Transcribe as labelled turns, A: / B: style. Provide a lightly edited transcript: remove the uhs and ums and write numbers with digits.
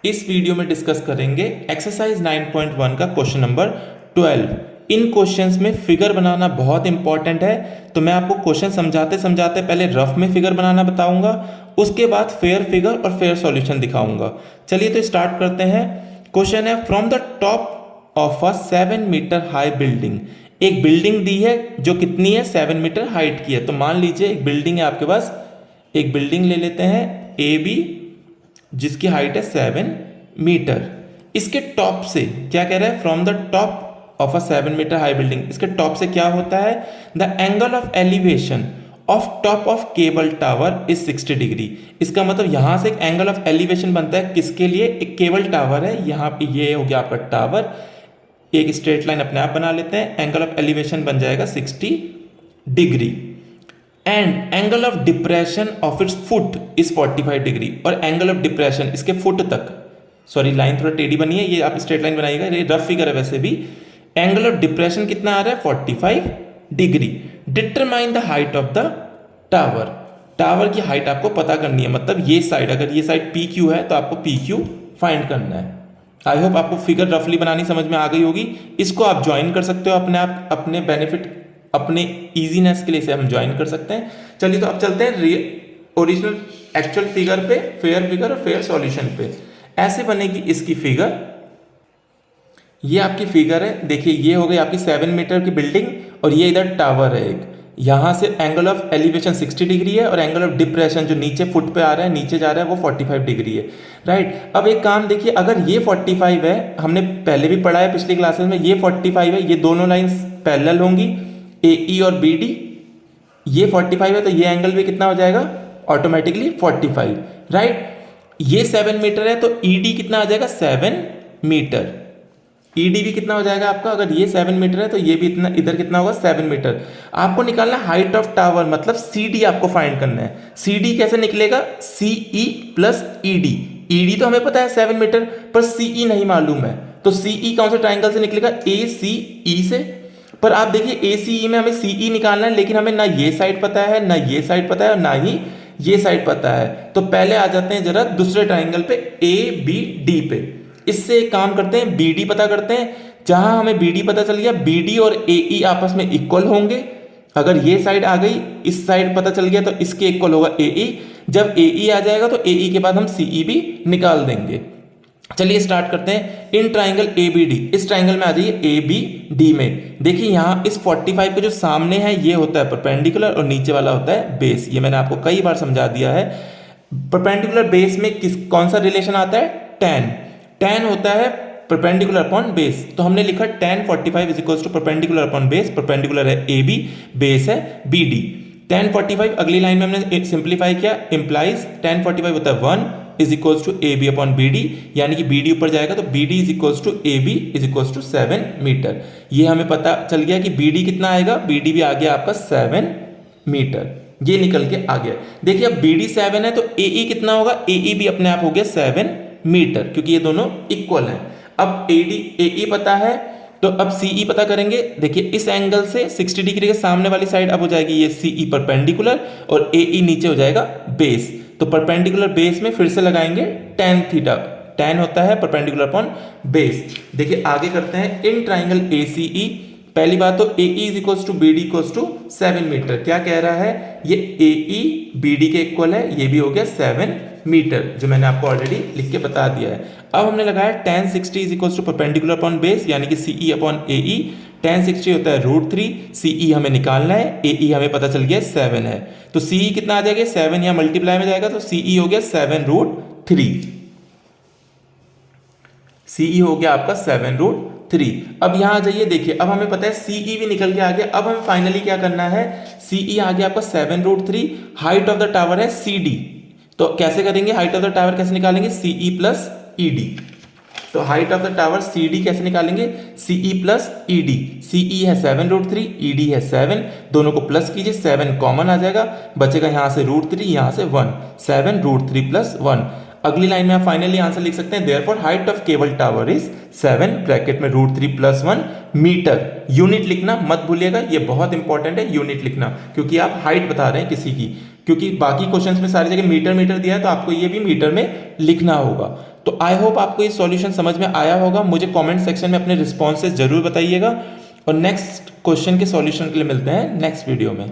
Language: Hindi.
A: इस वीडियो में डिस्कस करेंगे एक्सरसाइज 9.1 का क्वेश्चन नंबर 12। इन क्वेश्चंस में फिगर बनाना बहुत इंपॉर्टेंट है, तो मैं आपको क्वेश्चन समझाते समझाते पहले रफ में फिगर बनाना बताऊंगा, उसके बाद फेयर फिगर और फेयर सॉल्यूशन दिखाऊंगा। चलिए तो स्टार्ट करते हैं। क्वेश्चन है, from the top of a 7 metre high building. एक बिल्डिंग दी है जो कितनी है, 7 मीटर हाइट की है। तो मान लीजिए एक बिल्डिंग है आपके पास, एक बिल्डिंग ले लेते हैं ए बी जिसकी हाइट है 7 मीटर। इसके टॉप से क्या कह रहा है, from the top of a 7 metre high building. इसके टॉप से क्या होता है, the angle of elevation of top of cable tower is 60 degree. इसका मतलब यहां से एक एंगल ऑफ एलिवेशन बनता है किसके लिए, एक केबल टावर है, यहां पे ये हो गया आपका टावर। एक स्ट्रेट लाइन अपने आप बना लेते हैं, एंगल ऑफ एलिवेशन बन जाएगा 60 degree and angle of depression of its foot is 45 degree. और एंगल ऑफ डिप्रेशन इसके फुट तक, सॉरी लाइन थोड़ा टेढ़ी बनी है, ये आप स्ट्रेट लाइन बनाइएगा, ये रफ फिगर है वैसे भी। एंगल ऑफ डिप्रेशन कितना आ रहा है, 45 degree. Determine the height of the tower. Tower की हाइट आपको पता करनी है, मतलब ये साइड, अगर ये साइड पी क्यू है तो आपको पी क्यू फाइंड करना है। आई होप आपको फिगर रफली बनानी समझ में आ गई होगी। इसको आप ज्वाइन कर सकते हो अपने आप, अपने बेनिफिट, अपने इजीनेस के लिए इसे हम ज्वाइन कर सकते हैं। चलिए तो अब चलते हैं ओरिजिनल एक्चुअल फिगर पे, फेयर फिगर और फेयर सॉल्यूशन पे। ऐसे बनेगी इसकी फिगर, ये आपकी फिगर है। देखिए ये हो गई आपकी 7 मीटर की बिल्डिंग और ये इधर टावर है एक। यहां से एंगल ऑफ एलिवेशन 60 डिग्री है और एंगल ऑफ डिप्रेशन जो नीचे फुट पे आ रहा है, नीचे जा रहा है, वो 45 डिग्री है, राइट। अब एक काम देखिए, अगर ये 45 है, हमने पहले भी पढ़ा है पिछली क्लासेस में, ये 45 है, ये दोनों लाइंस पैरेलल होंगी, ए ई और बी डी। ये 45 है तो ये एंगल भी कितना हो जाएगा, ऑटोमेटिकली 45, राइट। ये 7 मीटर है तो ई डी कितना आ जाएगा, 7 मीटर। ईडी भी कितना हो जाएगा आपका, अगर ये 7 मीटर है तो ये भी इतना, इधर कितना होगा, 7 मीटर। आपको निकालना हाइट ऑफ टावर, मतलब सीडी आपको फाइंड करना है। सीडी कैसे निकलेगा, सीई प्लस ईडी। ईडी तो हमें पता है 7 मीटर, पर सीई नहीं मालूम है, तो सीई कौन से ट्राइंगल से निकलेगा, ए सी ई से। पर आप देखिए ए सी ई में हमें सीई निकालना है, लेकिन हमें ना ये साइड पता है, ना ये साइड पता है, और ना ही ये साइड पता है। तो पहले आ जाते हैं जरा दूसरे ट्राइंगल पे, ए बी डी पे। इससे एक काम करते हैं, बीडी पता करते हैं। जहां हमें बीडी पता चल गया, बीडी और एई आपस में इक्वल होंगे। अगर ये साइड आ गई, इस साइड पता चल गया तो इसके इक्वल होगा एई। जब एई आ जाएगा तो एई के बाद हम सीई भी निकाल देंगे। चलिए स्टार्ट करते हैं। In triangle A B D, इस ट्राइंगल में आ जाइए ए बी डी में। देखिए यहां इस 45 के जो सामने है ये होता है परपेंडिकुलर और नीचे वाला होता है बेस। ये मैंने आपको कई बार समझा दिया है। परपेंडिकुलर बेस में कौन सा रिलेशन आता है, tan। tan होता है परपेंडिकुलर अपॉन बेस, तो हमने लिखा tan 45 is equal to perpendicular upon base. Perpendicular है ए बी, बेस है बी डी। tan 45 अगली लाइन में हमने सिंप्लीफाई किया, इंप्लाइज tan 45 होता है 1 is equal to A B upon B D, यानी कि बी डी ऊपर जाएगा तो B D is equal to A B is equal to 7 metre. ये हमें पता चल गया कि बी डी कितना आएगा, बी डी भी आ गया आपका 7 मीटर, ये निकल के आ गया। देखिए अब बी डी 7 है तो ए ई कितना होगा, ए ई भी अपने आप हो गया 7 मीटर, क्योंकि ये दोनों इक्वल हैं। अब ए पता है तो अब सीई पता करेंगे। देखिए इस एंगल से 60 डिग्री के सामने वाली साइड अब हो जाएगी ये सीई परपेंडिकुलर और एई नीचे हो जाएगा बेस। तो परपेंडिकुलर बेस में फिर से लगाएंगे tan थीटा। tan होता है परपेंडिकुलर अपॉन बेस। देखिए आगे करते हैं, इन ट्राइंगल ए सी ई। पहली बात तो A E is equal to B D equal to 7 metre. क्या कह रहा है, ये ए ई बी डी के इक्वल है, ये भी हो गया 7 मीटर, जो मैंने आपको ऑलरेडी लिख के बता दिया है। अब हमने लगाया tan 60 is equal to perpendicular upon base, यानी कि सीई अपॉन एई। tan 60 होता है √3, सीई हमें निकालना है, एई हमें पता चल गया 7 है, तो सीई कितना आ जाएगा, 7 यहाँ मल्टीप्लाई में जाएगा तो सीई हो गया 7√3। सीई हो गया आपका 7√3। अब यहां आ जाइए, देखिए अब हमें पता है सीई भी निकल के आ गया। अब हमें फाइनली क्या करना है, सीई आ गया आपका 7√3। हाइट ऑफ द टावर है सीडी, तो कैसे करेंगे, हाइट ऑफ द टावर कैसे निकालेंगे, सीई प्लस ईडी। तो height of the tower CD कैसे निकालेंगे, सीई प्लस ईडी। सीई है 7√3, ईडी है 7, दोनों को प्लस कीजिए, 7 कॉमन आ जाएगा, बचेगा यहां से √3, यहां से 1, 7√3 प्लस 1। अगली लाइन में आप फाइनली आंसर लिख सकते हैं, therefore height of cable tower is 7 bracket में √3 प्लस 1 मीटर। यूनिट लिखना मत भूलिएगा, ये बहुत इंपॉर्टेंट है यूनिट लिखना, क्योंकि आप हाइट बता रहे हैं किसी की, क्योंकि बाकी क्वेश्चंस में सारी जगह मीटर मीटर दिया है तो आपको ये भी मीटर में लिखना होगा। तो आई होप आपको ये सॉल्यूशन समझ में आया होगा। मुझे कमेंट सेक्शन में अपने रिस्पॉन्सेज जरूर बताइएगा और नेक्स्ट क्वेश्चन के सॉल्यूशन के लिए मिलते हैं नेक्स्ट वीडियो में।